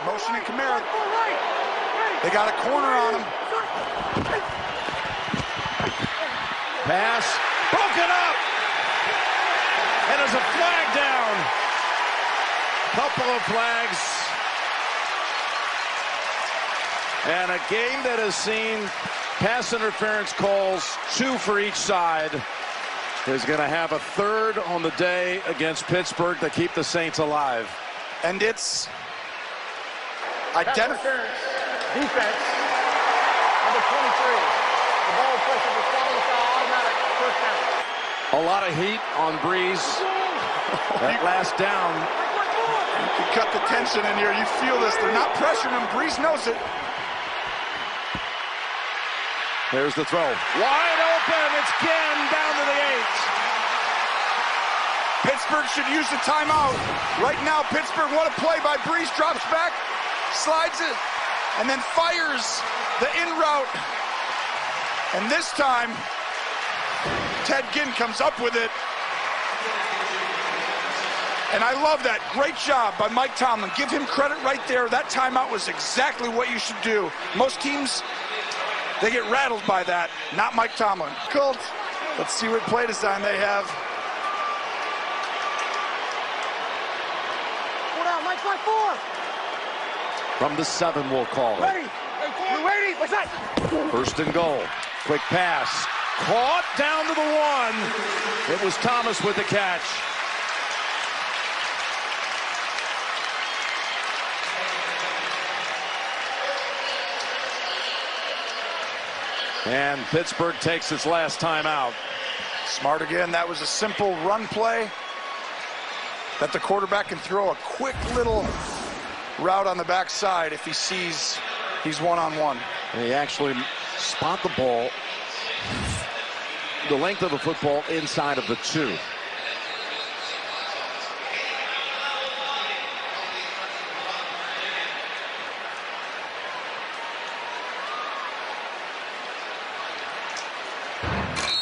Motioning Kamara. They got a corner on him. Pass. Broken up. And there's a flag down. Couple of flags. And a game that has seen pass interference calls, 2 for each side, is going to have a third on the day against Pittsburgh to keep the Saints alive. And it's identified. Defense, number 23. The ball pressure was following foul, automatic first down. A lot of heat on Breeze. That last down. You can cut the tension in here. You feel this. They're not pressuring him. Breeze knows it. There's the throw. Wide open. It's Ginn down to the 8. Pittsburgh should use the timeout. Right now, Pittsburgh, what a play by Breeze. Drops back, slides it, and then fires the in route. And this time, Ted Ginn comes up with it. And I love that. Great job by Mike Tomlin. Give him credit right there. That timeout was exactly what you should do. Most teams, they get rattled by that. Not Mike Tomlin. Colts, let's see what play design they have. From the 7, we'll call it. Ready. What's that? First and goal. Quick pass. Caught down to the 1. It was Thomas with the catch. And Pittsburgh takes its last time out. Smart again. That was a simple run play that the quarterback can throw a quick little route on the backside if he sees he's one-on-one. And he actually spot the ball the length of the football inside of the 2.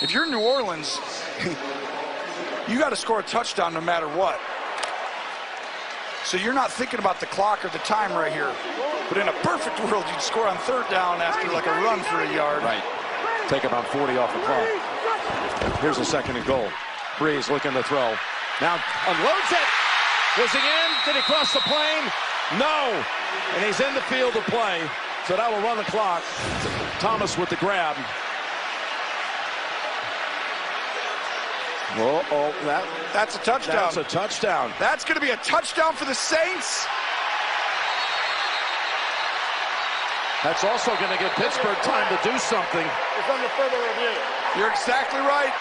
If you're New Orleans, you got to score a touchdown no matter what. So you're not thinking about the clock or the time right here. But in a perfect world, you'd score on 3rd down after like a run for a yard. Right. Take about 40 off the clock. Here's a 2nd and goal. Breeze looking to throw. Now unloads it. Was he in? Did he cross the plane? No. And he's in the field of play. So that will run the clock. Thomas with the grab. Uh-oh, that's a touchdown. That's a touchdown. That's going to be a touchdown for the Saints. That's also going to give Pittsburgh time to do something. It's under further review. You're exactly right.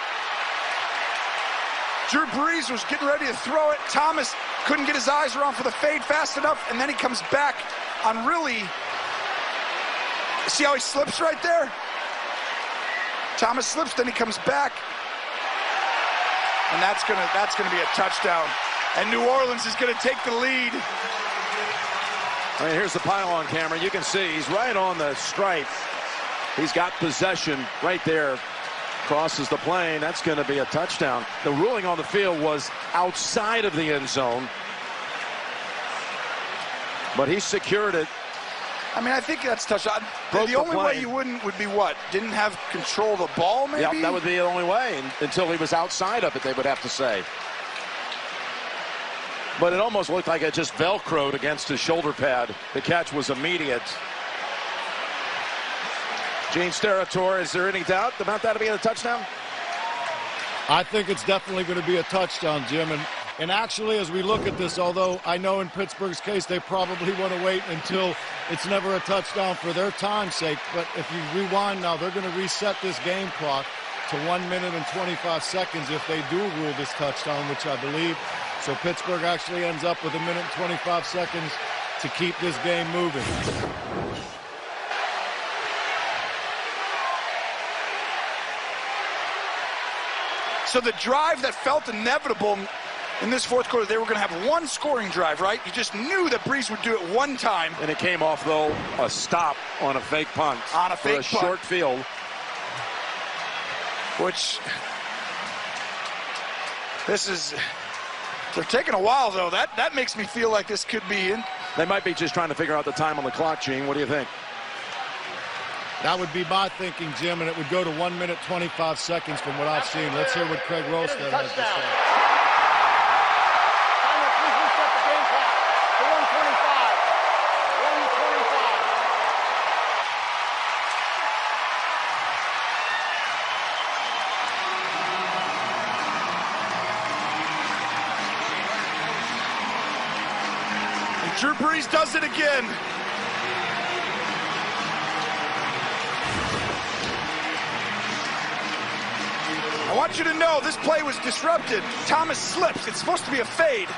Drew Brees was getting ready to throw it. Thomas couldn't get his eyes around for the fade fast enough, and then he comes back on really... See how he slips right there? Thomas slips, then he comes back. And that's gonna be a touchdown. And New Orleans is gonna take the lead. I mean, here's the pylon camera. You can see he's right on the stripe. He's got possession right there. Crosses the plane. That's going to be a touchdown. The ruling on the field was outside of the end zone. But he secured it. I mean, I think that's touchdown. The only way you wouldn't would be what? Didn't have control of the ball, maybe? Yep, that would be the only way. Until he was outside of it, they would have to say. But it almost looked like it just Velcroed against his shoulder pad. The catch was immediate. Gene Steratore, is there any doubt about that being a touchdown? I think it's definitely going to be a touchdown, Jim. And actually, as we look at this, although I know in Pittsburgh's case they probably want to wait until it's never a touchdown for their time's sake. But if you rewind now, they're going to reset this game clock to 1 minute and 25 seconds if they do rule this touchdown, which I believe. So Pittsburgh actually ends up with 1 minute and 25 seconds to keep this game moving. So the drive that felt inevitable in this fourth quarter, they were going to have one scoring drive, right? You just knew that Brees would do it one time. And it came off, though, a stop on a fake punt. On a fake punt. For a short field. Which, this is, They're taking a while, though. That makes me feel like this could be in. They might be just trying to figure out the time on the clock, Gene. What do you think? That would be my thinking, Jim, and it would go to 1 minute 25 seconds from what I've seen. Let's hear what Craig Rosted has to say. Timer, please reset the game clock to 125. 125. And Drew Brees does it again. I want you to know this play was disrupted. Thomas slips. It's supposed to be a fade.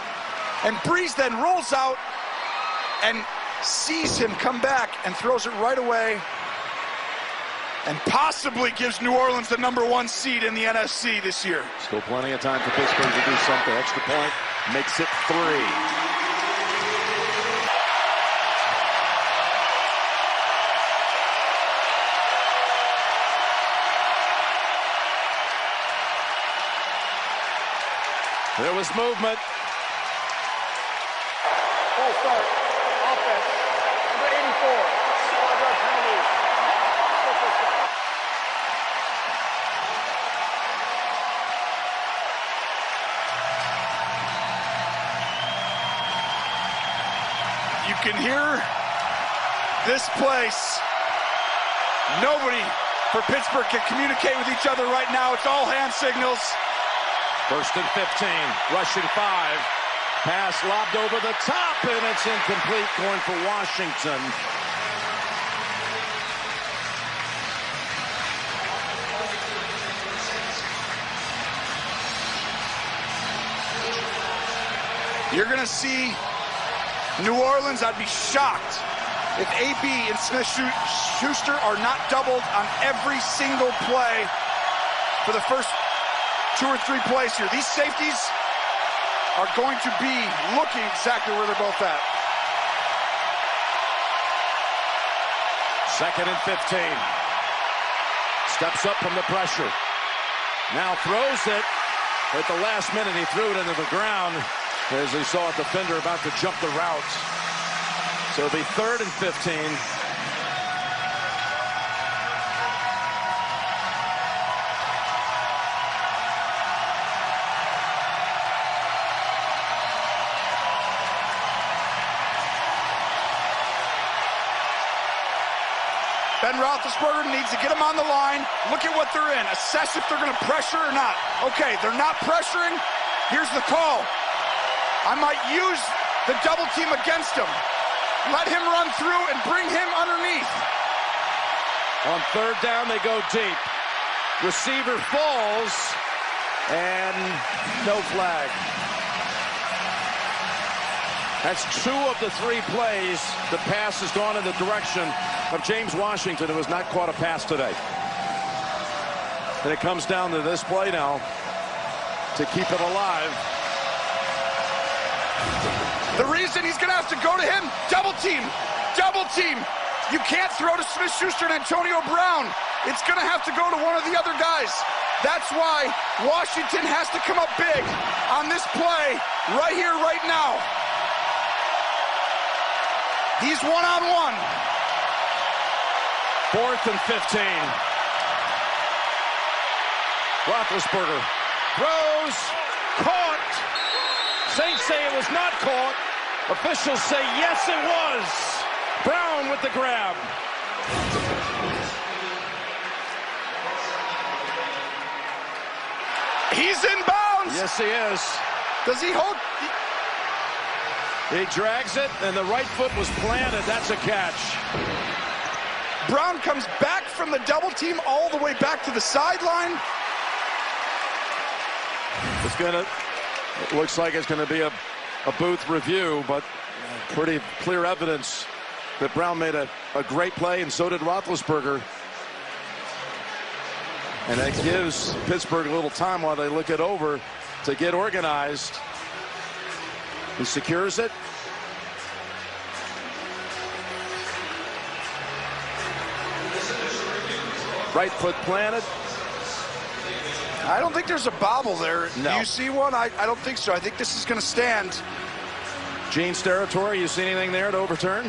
And Brees then rolls out and sees him come back and throws it right away and possibly gives New Orleans the #1 seed in the NFC this year. Still plenty of time for Pittsburgh to do something. Extra point makes it 3. There was movement. Full start. Offense. Number 84. 5-yard penalty. Still first down. You can hear this place. Nobody for Pittsburgh can communicate with each other right now. It's all hand signals. 1st and 15, rushing 5. Pass lobbed over the top, and it's incomplete, going for Washington. You're going to see New Orleans. I'd be shocked if AB and Smith-Schuster are not doubled on every single play for the first 2 or 3 plays here. These safeties are going to be looking exactly where they're both at. 2nd and 15. Steps up from the pressure. Now throws it. At the last minute, he threw it into the ground as he saw a defender about to jump the route. So it'll be 3rd and 15. Ben Roethlisberger needs to get them on the line. Look at what they're in. Assess if they're going to pressure or not. Okay, they're not pressuring. Here's the call. I might use the double team against him. Let him run through and bring him underneath. On 3rd down, they go deep. Receiver falls, and no flag. That's 2 of the 3 plays. The pass has gone in the direction of James Washington, who has not caught a pass today. And it comes down to this play now to keep it alive. The reason he's going to have to go to him, double team, double team. You can't throw to Smith-Schuster and Antonio Brown. It's going to have to go to one of the other guys. That's why Washington has to come up big on this play right here, right now. He's one-on-one. 4th and 15. Roethlisberger throws, caught. Saints say it was not caught. Officials say yes, it was. Brown with the grab. He's in bounds. Yes, he is. Does he hold? He drags it, and the right foot was planted. That's a catch. Brown comes back from the double team all the way back to the sideline. It looks like it's going to be a booth review, but pretty clear evidence that Brown made a great play, and so did Roethlisberger. And that gives Pittsburgh a little time while they look it over to get organized. He secures it. Right foot planted. I don't think there's a bobble there. No. Do you see one? I don't think so. I think this is going to stand. Gene's territory, you see anything there to overturn?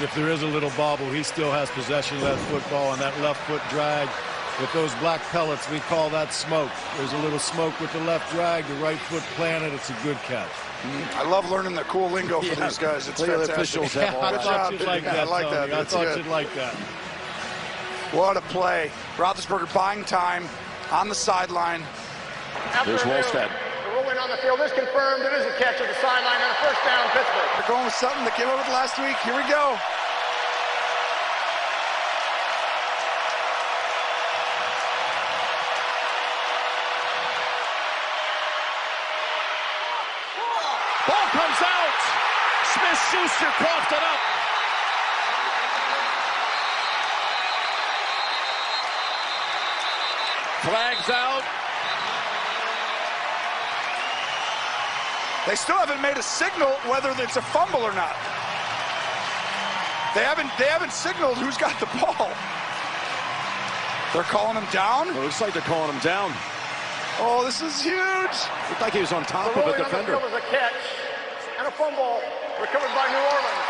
If there is a little bobble, he still has possession of that football, and that left foot drag with those black pellets, we call that smoke. There's a little smoke with the left drag, the right foot planted. It's a good catch. I love learning the cool lingo for these guys. It's Look at the fantastic. officials have all I that. thought you'd like that, I like Tony. that. I That's thought good. you'd like that. What a play. Roethlisberger buying time on the sideline. There's Wolstead. The ruling on the field is confirmed. It is a catch at the sideline and a first down, Pittsburgh. They're going with something that came up with last week. Here we go. Ball comes out. Smith-Schuster coughed it up. Flags out. They still haven't made a signal whether it's a fumble or not. They haven't signaled who's got the ball. They're calling him down. Well, it looks like they're calling him down. Oh, this is huge. Looked like he was on top The of a ruling on the defender. field is a catch and a fumble recovered by New Orleans.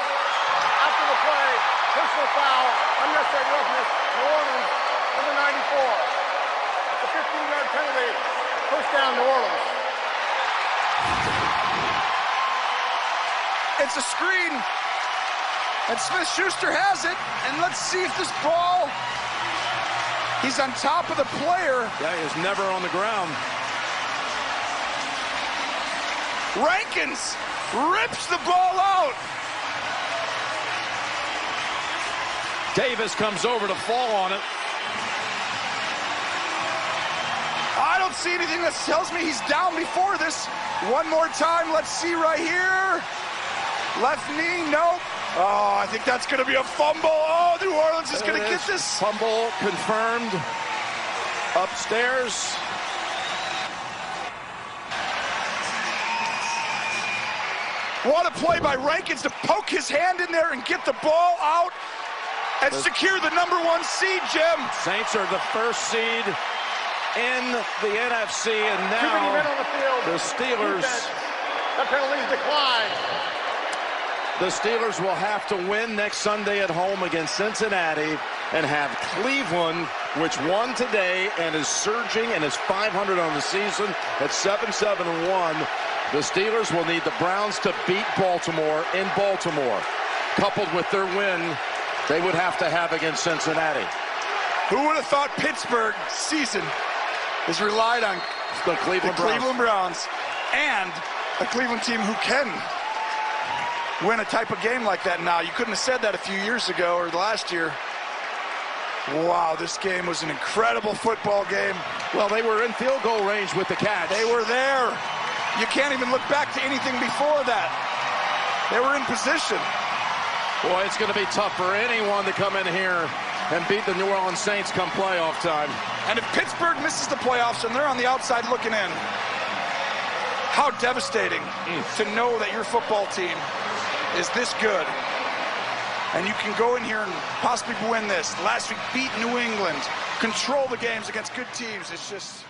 After the play, personal foul, unnecessary roughness, New Orleans, number 94. The 15-yard penalty, first down, New Orleans. It's a screen. And Smith-Schuster has it. And let's see if this ball, he's on top of the player. Yeah, he was never on the ground. Rankins rips the ball out. Davis comes over to fall on it. I don't see anything that tells me he's down before this. One more time, let's see right here. Left knee, nope. Oh, I think that's going to be a fumble. Oh, New Orleans is going to get this. Fumble confirmed. Upstairs. What a play by Rankins to poke his hand in there and get the ball out and secure the number 1 seed, Jim. Saints are the first seed in the NFC, and Too many men now on the field. the Steelers. Defense. The penalties decline. The Steelers will have to win next Sunday at home against Cincinnati and have Cleveland, which won today and is surging and is 500 on the season at 7-7-1. The Steelers will need the Browns to beat Baltimore in Baltimore. Coupled with their win, they would have to have against Cincinnati. Who would have thought Pittsburgh season is relied on The Cleveland the Browns. Cleveland Browns and a Cleveland team who can win a type of game like that now. You couldn't have said that a few years ago or last year. Wow, this game was an incredible football game. Well, they were in field goal range with the catch. They were there. You can't even look back to anything before that. They were in position. Boy, it's going to be tough for anyone to come in here and beat the New Orleans Saints come playoff time. And if Pittsburgh misses the playoffs and they're on the outside looking in, how devastating to know that your football team is this good. And you can go in here and possibly win this. Last week, beat New England, control the games against good teams. It's just...